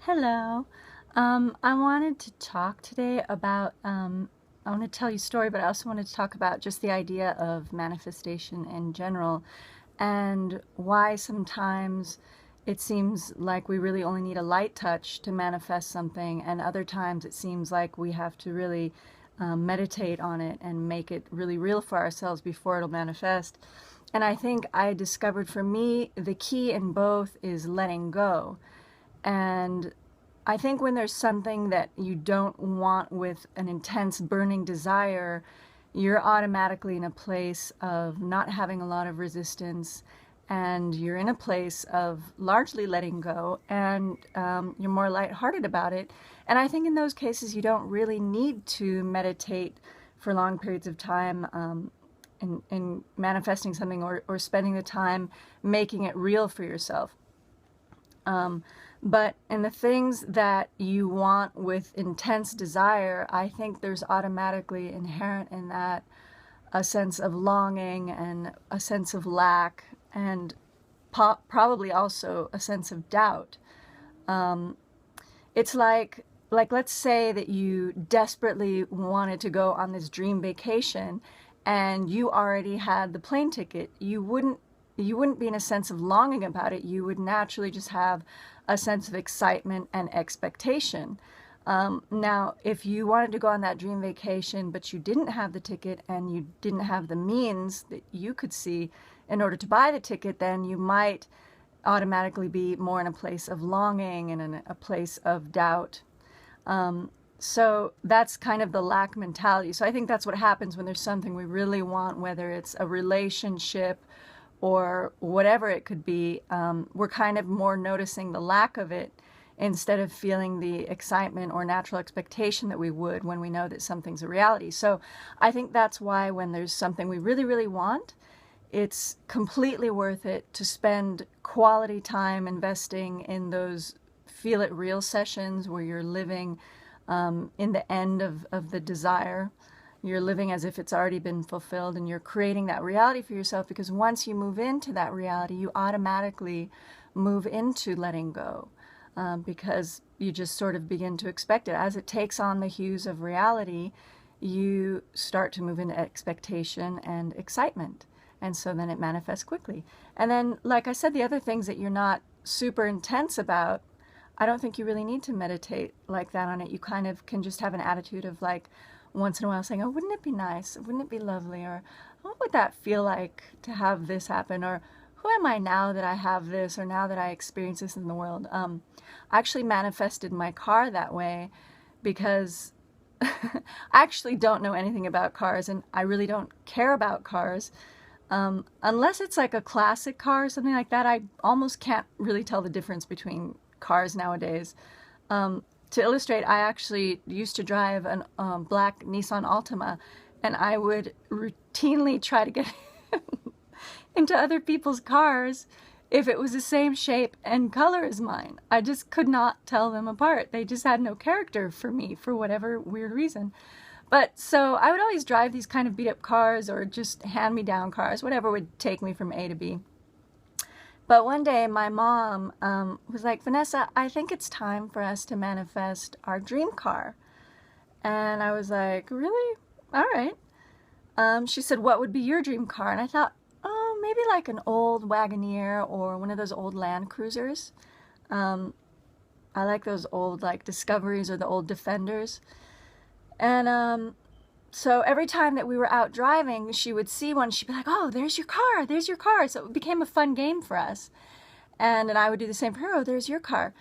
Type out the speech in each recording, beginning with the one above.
Hello. I wanted to talk today about, I want to tell you a story, but I also wanted to talk about just the idea of manifestation in general and why sometimes it seems like we really only need a light touch to manifest something, and other times it seems like we have to really meditate on it and make it really real for ourselves before it'll manifest. And I think I discovered for me the key in both is letting go. And I think when there's something that you don't want with an intense burning desire, you're automatically in a place of not having a lot of resistance, and you're in a place of largely letting go, and you're more lighthearted about it. And I think in those cases, you don't really need to meditate for long periods of time in manifesting something, or spending the time making it real for yourself. But in the things that you want with intense desire, I think there's automatically inherent in that a sense of longing and a sense of lack, and probably also a sense of doubt. It's like let's say that you desperately wanted to go on this dream vacation and you already had the plane ticket. You wouldn't be in a sense of longing about it. You would naturally just have a sense of excitement and expectation. Now, if you wanted to go on that dream vacation, but you didn't have the ticket and you didn't have the means that you could see in order to buy the ticket, then you might automatically be more in a place of longing and in a place of doubt. So that's kind of the lack mentality. So I think that's what happens when there's something we really want, whether it's a relationship or whatever it could be. We're kind of more noticing the lack of it instead of feeling the excitement or natural expectation that we would when we know that something's a reality. So I think that's why when there's something we really, really want, it's completely worth it to spend quality time investing in those feel it real sessions where you're living in the end of the desire. You're living as if it's already been fulfilled, and you're creating that reality for yourself, because once you move into that reality, you automatically move into letting go, because you just sort of begin to expect it. As it takes on the hues of reality, you start to move into expectation and excitement. And so then it manifests quickly. And then, like I said, the other things that you're not super intense about, I don't think you really need to meditate like that on it. You kind of can just have an attitude of, like, once in a while saying, oh, wouldn't it be nice? Wouldn't it be lovely? Or what would that feel like to have this happen? Or who am I now that I have this? Or now that I experience this in the world? I actually manifested my car that way because I actually don't know anything about cars, and I really don't care about cars. Unless it's like a classic car or something like that, I almost can't really tell the difference between cars nowadays. To illustrate, I actually used to drive a black Nissan Altima, and I would routinely try to get into other people's cars if it was the same shape and color as mine. I just could not tell them apart. They just had no character for me for whatever weird reason. But so I would always drive these kind of beat up cars, or just hand-me-down cars, whatever would take me from A to B. But one day my mom was like, Vanessa, I think it's time for us to manifest our dream car. And I was like, really? All right. She said, what would be your dream car? And I thought, oh, maybe like an old Wagoneer or one of those old Land Cruisers. I like those old, like, Discoveries or the old Defenders. And so every time that we were out driving, she would see one, she'd be like, oh, there's your car, there's your car. So it became a fun game for us. And I would do the same for her, oh, there's your car.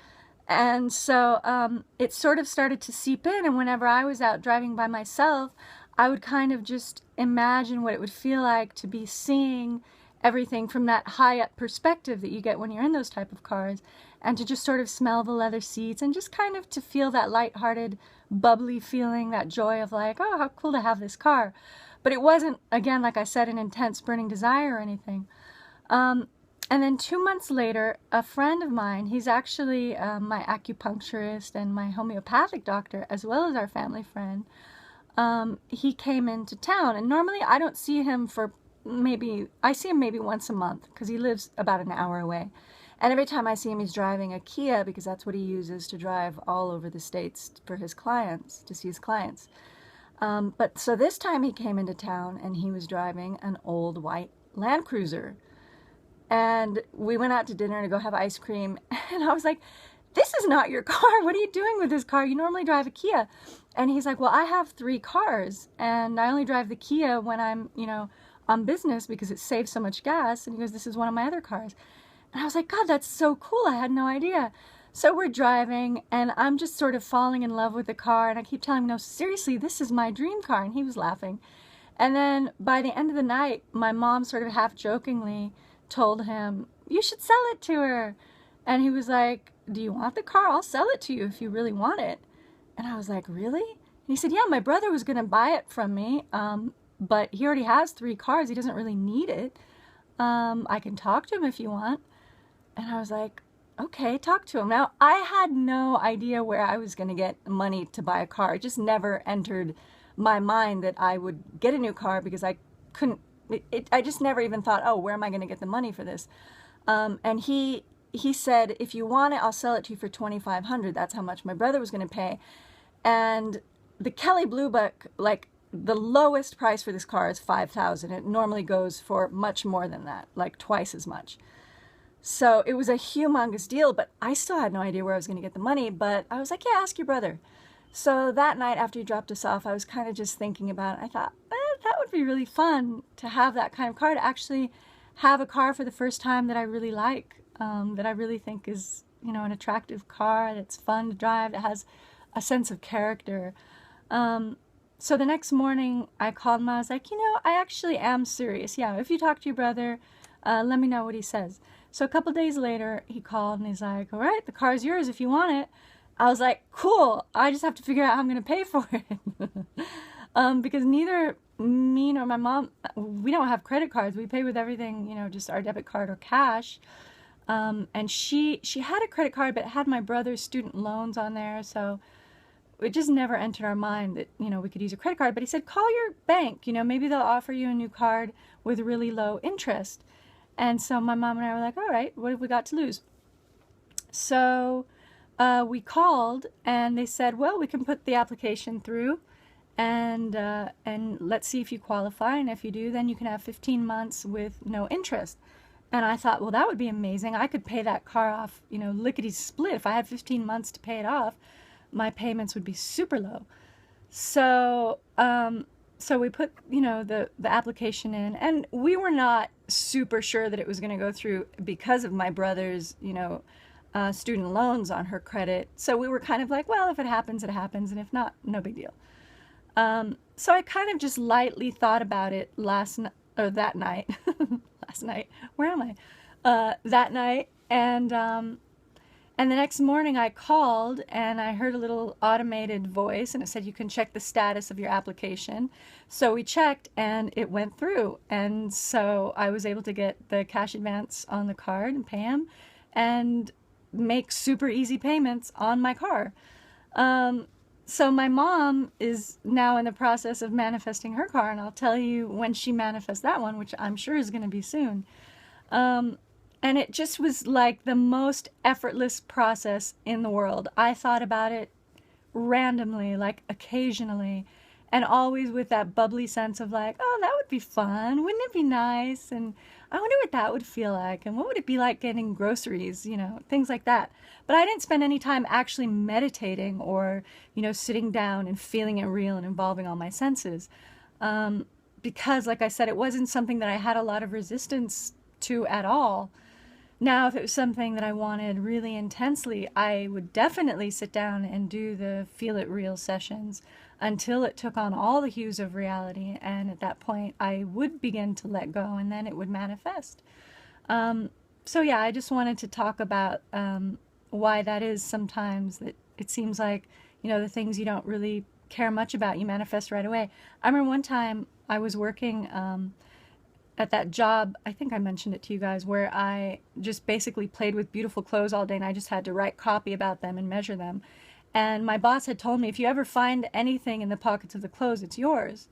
And so it sort of started to seep in, and whenever I was out driving by myself, I would kind of just imagine what it would feel like to be seeing everything from that high up perspective that you get when you're in those type of cars, and to just sort of smell the leather seats, and just kind of to feel that lighthearted, bubbly feeling, that joy of like, oh, how cool to have this car. But it wasn't, again, like I said, an intense burning desire or anything. And then 2 months later, a friend of mine, he's actually my acupuncturist and my homeopathic doctor, as well as our family friend, he came into town. And normally I don't see him for I see him maybe once a month, because he lives about an hour away. And every time I see him, he's driving a Kia because that's what he uses to drive all over the States for his clients, to see his clients. But so this time he came into town and he was driving an old white Land Cruiser. And we went out to dinner to go have ice cream. And I was like, this is not your car. What are you doing with this car? You normally drive a Kia. And he's like, well, I have 3 cars and I only drive the Kia when I'm, on business because it saves so much gas. And he goes, this is one of my other cars. And I was like, God, that's so cool. I had no idea. So we're driving and I'm just sort of falling in love with the car. And I keep telling him, no, seriously, this is my dream car. And he was laughing. And then by the end of the night, my mom sort of half jokingly told him, you should sell it to her. And he was like, do you want the car? I'll sell it to you if you really want it. And I was like, really? And he said, yeah, my brother was going to buy it from me, but he already has 3 cars. He doesn't really need it. I can talk to him if you want. And I was like, okay, talk to him. Now, I had no idea where I was going to get money to buy a car. It just never entered my mind that I would get a new car because I couldn't, I just never even thought, oh, where am I going to get the money for this? And he said, if you want it, I'll sell it to you for $2,500. That's how much my brother was going to pay. And the Kelley Blue Book, like the lowest price for this car is $5,000. It normally goes for much more than that, like twice as much. So it was a humongous deal, but I still had no idea where I was going to get the money. But I was like, yeah, ask your brother. So that night after he dropped us off, I was kind of just thinking about it. I thought, that would be really fun to have that kind of car, to actually have a car for the first time that I really like, that I really think is, an attractive car, that's fun to drive, that has a sense of character. So the next morning I called him. I was like, I actually am serious. Yeah, if you talk to your brother, let me know what he says. So a couple days later, he called and he's like, all right, the car's yours if you want it. I was like, cool. I just have to figure out how I'm going to pay for it. Because neither me nor my mom, we don't have credit cards. We pay with everything, just our debit card or cash. And she had a credit card, but it had my brother's student loans on there. So it just never entered our mind that, we could use a credit card. But he said, call your bank, maybe they'll offer you a new card with really low interest. And so my mom and I were like, all right, what have we got to lose? So we called and they said, well, we can put the application through and let's see if you qualify. And if you do, then you can have 15 months with no interest. And I thought, well, that would be amazing. I could pay that car off, lickety-split. If I had 15 months to pay it off, my payments would be super low. So we put, the application in, and we were not super sure that it was going to go through because of my brother's, student loans on her credit. So we were kind of like, well, if it happens, it happens. And if not, no big deal. So I kind of just lightly thought about it that night, last night, where am I? That night. And the next morning I called and I heard a little automated voice and it said, you can check the status of your application. So we checked and it went through. And so I was able to get the cash advance on the card and pay him and make super easy payments on my car. So my mom is now in the process of manifesting her car, and I'll tell you when she manifests that one, which I'm sure is going to be soon. And it just was like the most effortless process in the world. I thought about it randomly, like occasionally, and always with that bubbly sense of like, oh, that would be fun. Wouldn't it be nice? And I wonder what that would feel like. And what would it be like getting groceries, things like that. But I didn't spend any time actually meditating or, sitting down and feeling it real and involving all my senses. Because, like I said, it wasn't something that I had a lot of resistance to at all. Now, if it was something that I wanted really intensely, I would definitely sit down and do the Feel It Real sessions until it took on all the hues of reality. And at that point, I would begin to let go and then it would manifest. So yeah, I just wanted to talk about why that is sometimes that it seems like, the things you don't really care much about, you manifest right away. I remember one time I was working at that job, I think I mentioned it to you guys, where I just basically played with beautiful clothes all day and I just had to write copy about them and measure them. And my boss had told me, if you ever find anything in the pockets of the clothes, it's yours.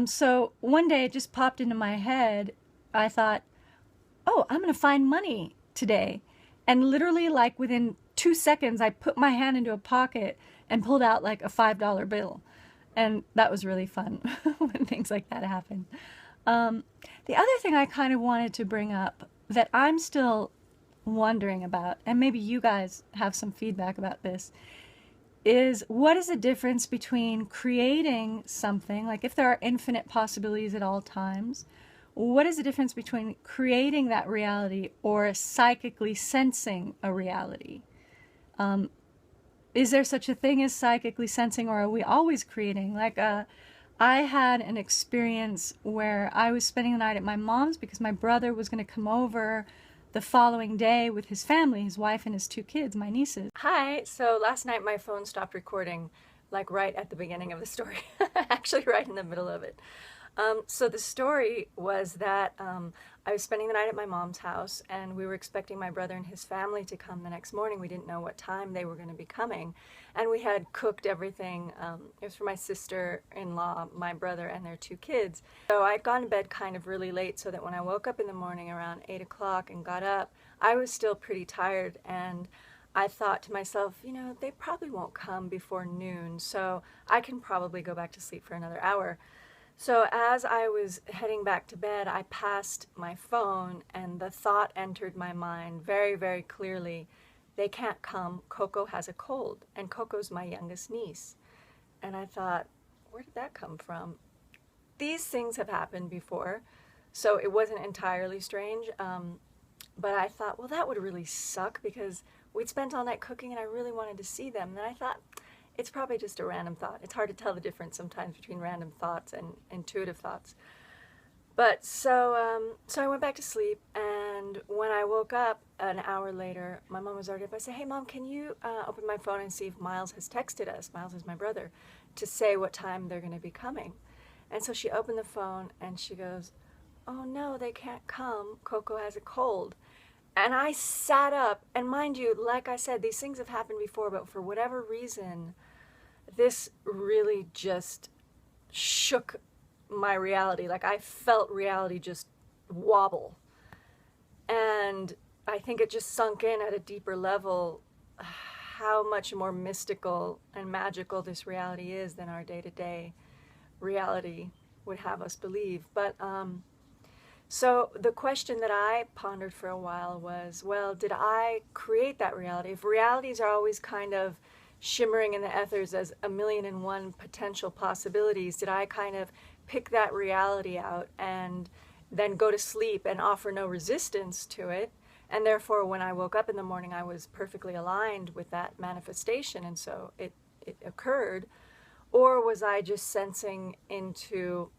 So one day it just popped into my head. I thought, oh, I'm going to find money today. And literally, like within 2 seconds, I put my hand into a pocket and pulled out like a $5 bill. And that was really fun when things like that happen. The other thing I kind of wanted to bring up that I'm still wondering about, and maybe you guys have some feedback about this, is what is the difference between creating something, like if there are infinite possibilities at all times, what is the difference between creating that reality or psychically sensing a reality? Is there such a thing as psychically sensing, or are we always creating? Like, I had an experience where I was spending the night at my mom's because my brother was going to come over the following day with his family, his wife and his 2 kids, my nieces. Hi, so last night my phone stopped recording, like right at the beginning of the story, actually right in the middle of it. So the story was that I was spending the night at my mom's house, and we were expecting my brother and his family to come the next morning. We didn't know what time they were going to be coming, and we had cooked everything. It was for my sister-in-law, my brother, and their 2 kids. So I'd gone to bed kind of really late so that when I woke up in the morning around 8 o'clock and got up, I was still pretty tired, and I thought to myself, you know, they probably won't come before noon, so I can probably go back to sleep for another hour. So as I was heading back to bed, I passed my phone, and the thought entered my mind very, very clearly, they can't come, Coco has a cold, and Coco's my youngest niece. And I thought, where did that come from? These things have happened before, so it wasn't entirely strange, but I thought, well, that would really suck because we'd spent all night cooking and I really wanted to see them. And then I thought, it's probably just a random thought. It's hard to tell the difference sometimes between random thoughts and intuitive thoughts. But so I went back to sleep, and when I woke up an hour later, my mom was already up. I said, hey Mom, can you open my phone and see if Miles has texted us, Miles is my brother, to say what time they're going to be coming. And so she opened the phone and she goes, oh no, they can't come, Coco has a cold. And I sat up, and mind you, like I said, these things have happened before, but for whatever reason, this really just shook my reality. Like, I felt reality just wobble. And I think it just sunk in at a deeper level how much more mystical and magical this reality is than our day-to-day reality would have us believe. But so the question that I pondered for a while was, well, did I create that reality? If realities are always kind of shimmering in the ethers as 1,000,001 potential possibilities, did I kind of pick that reality out and then go to sleep and offer no resistance to it? And therefore, when I woke up in the morning, I was perfectly aligned with that manifestation, and so it occurred. Or was I just sensing into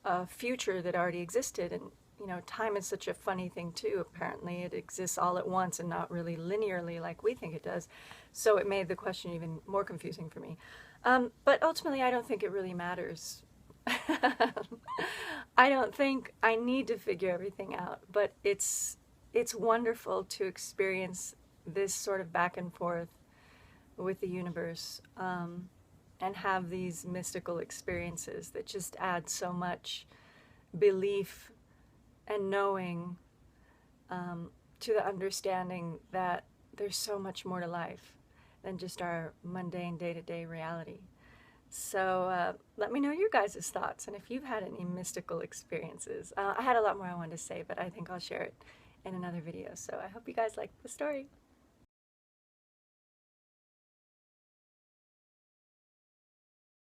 a future that already existed? And you know, time is such a funny thing too. Apparently it exists all at once and not really linearly like we think it does. So it made the question even more confusing for me. But ultimately, I don't think it really matters. I don't think I need to figure everything out, but it's wonderful to experience this sort of back and forth with the universe, and have these mystical experiences that just add so much belief and knowing to the understanding that there's so much more to life than just our mundane day-to-day reality. So let me know your guys' thoughts, and if you've had any mystical experiences. I had a lot more I wanted to say, but I think I'll share it in another video. So I hope you guys liked the story.